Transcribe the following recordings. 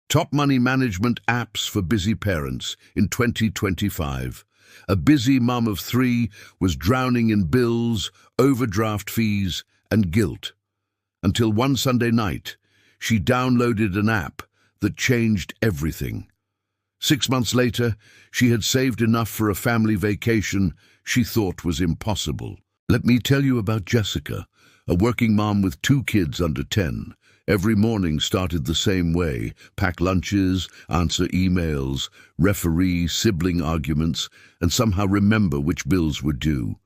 Top money management apps for busy parents in 2025. A busy mum of three was drowning in bills, overdraft fees, and guilt. Until one Sunday night, she downloaded an app that changed everything. 6 months later, she had saved enough for a family vacation she thought was impossible. Let me tell you about Jessica, a working mom with 2 kids under 10. Every morning started the same way: pack lunches, answer emails, referee sibling arguments, and somehow remember which bills were due.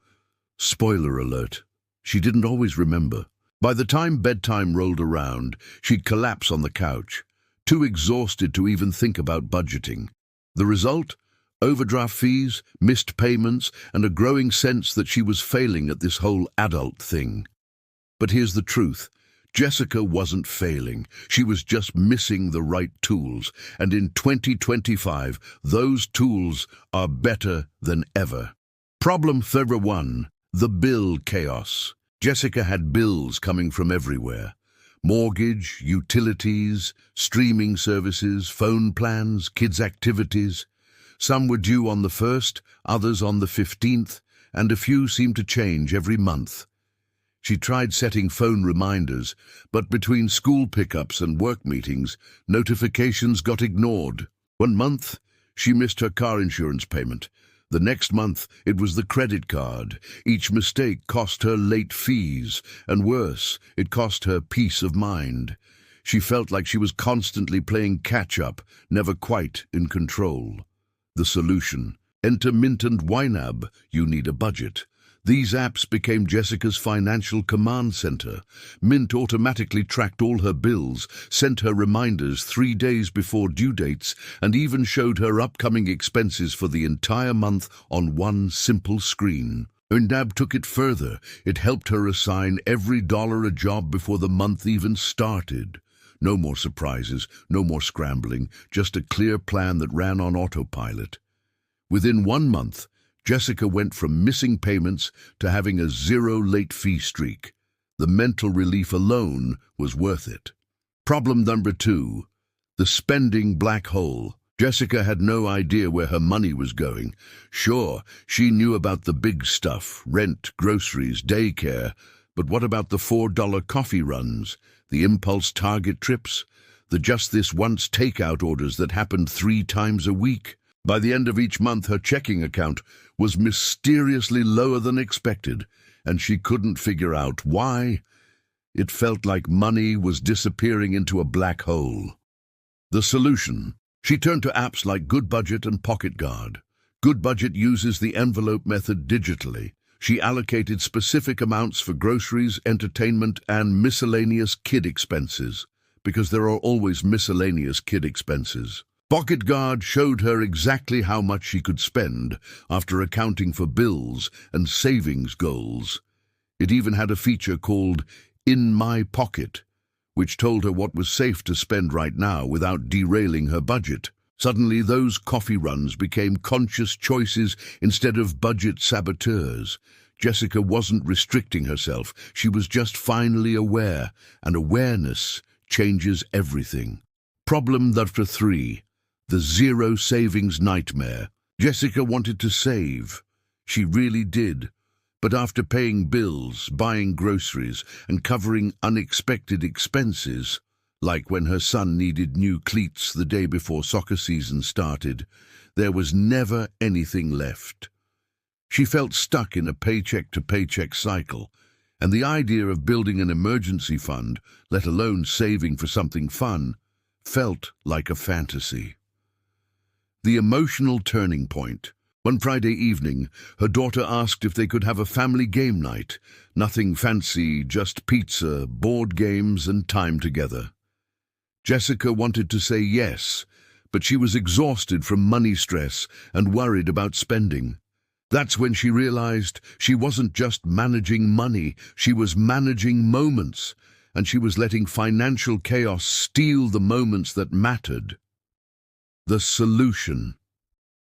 Spoiler alert, she didn't always remember. By the time bedtime rolled around, she'd collapse on the couch, too exhausted to even think about budgeting. The result? Overdraft fees, missed payments, and a growing sense that she was failing at this whole adult thing. But here's the truth. Jessica wasn't failing. She was just missing the right tools. And in 2025, those tools are better than ever. Problem number 1, the bill chaos. Jessica had bills coming from everywhere. Mortgage, utilities, streaming services, phone plans, kids' activities. Some were due on the 1st, others on the 15th, and a few seemed to change every month. She tried setting phone reminders, but between school pickups and work meetings, notifications got ignored. One month, she missed her car insurance payment. The next month, it was the credit card. Each mistake cost her late fees, and worse, it cost her peace of mind. She felt like she was constantly playing catch-up, never quite in control. The solution: enter Mint and YNAB. You need a budget. These apps became Jessica's financial command center. Mint automatically tracked all her bills, sent her reminders 3 days before due dates, and even showed her upcoming expenses for the entire month on one simple screen. YNAB took it further. It helped her assign every dollar a job before the month even started. No more surprises, no more scrambling, just a clear plan that ran on autopilot. Within 1 month, Jessica went from missing payments to having a 0 late fee streak. The mental relief alone was worth it. Problem number 2, the spending black hole. Jessica had no idea where her money was going. Sure, she knew about the big stuff: rent, groceries, daycare. But what about the $4 coffee runs, the impulse Target trips, the just-this-once takeout orders that happened 3 times a week? By the end of each month, her checking account was mysteriously lower than expected, and she couldn't figure out why. It felt like money was disappearing into a black hole. The solution? She turned to apps like Goodbudget and PocketGuard. Goodbudget uses the envelope method digitally. She allocated specific amounts for groceries, entertainment, and miscellaneous kid expenses, because there are always miscellaneous kid expenses. PocketGuard showed her exactly how much she could spend after accounting for bills and savings goals. It even had a feature called In My Pocket, which told her what was safe to spend right now without derailing her budget. Suddenly, those coffee runs became conscious choices instead of budget saboteurs. Jessica wasn't restricting herself. She was just finally aware, and awareness changes everything. Problem number 3. The zero savings nightmare. Jessica wanted to save. She really did. But after paying bills, buying groceries, and covering unexpected expenses, like when her son needed new cleats the day before soccer season started, there was never anything left. She felt stuck in a paycheck-to-paycheck cycle, and the idea of building an emergency fund, let alone saving for something fun, felt like a fantasy. The emotional turning point. One Friday evening, her daughter asked if they could have a family game night. Nothing fancy, just pizza, board games, and time together. Jessica wanted to say yes, but she was exhausted from money stress and worried about spending. That's when she realized she wasn't just managing money, she was managing moments, and she was letting financial chaos steal the moments that mattered. The solution.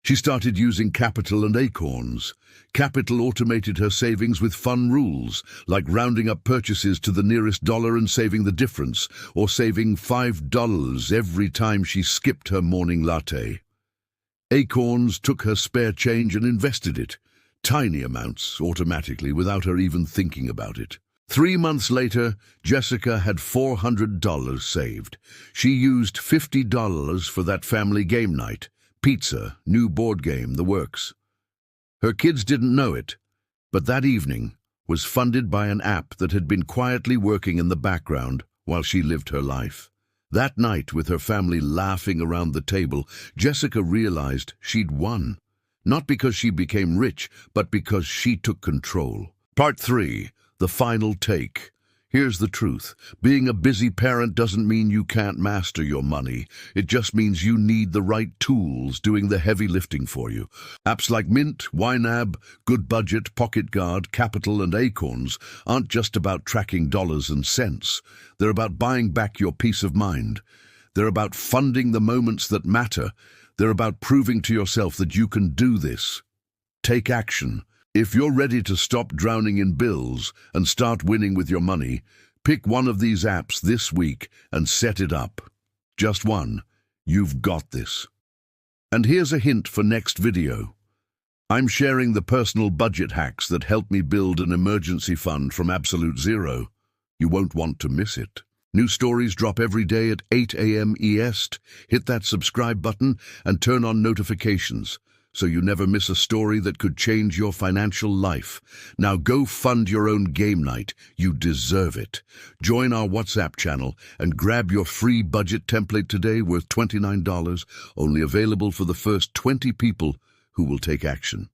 She started using Capital and Acorns. Capital automated her savings with fun rules, like rounding up purchases to the nearest dollar and saving the difference, or saving $5 every time she skipped her morning latte. Acorns took her spare change and invested it, tiny amounts, automatically, without her even thinking about it. 3 months later, Jessica had $400 saved. She used $50 for that family game night. Pizza, new board game, the works. Her kids didn't know it, but that evening was funded by an app that had been quietly working in the background while she lived her life. That night, with her family laughing around the table, Jessica realized she'd won. Not because she became rich, but because she took control. Part 3. The final take. Here's the truth. Being a busy parent doesn't mean you can't master your money. It just means you need the right tools doing the heavy lifting for you. Apps like Mint, YNAB, Goodbudget, PocketGuard, Capital, and Acorns aren't just about tracking dollars and cents. They're about buying back your peace of mind. They're about funding the moments that matter. They're about proving to yourself that you can do this. Take action. If you're ready to stop drowning in bills and start winning with your money, pick one of these apps this week and set it up. Just one. You've got this. And here's a hint for next video. I'm sharing the personal budget hacks that helped me build an emergency fund from absolute zero. You won't want to miss it. New stories drop every day at 8 a.m. EST. Hit that subscribe button and turn on notifications, so you never miss a story that could change your financial life. Now go fund your own game night. You deserve it. Join our WhatsApp channel and grab your free budget template today worth $29, only available for the first 20 people who will take action.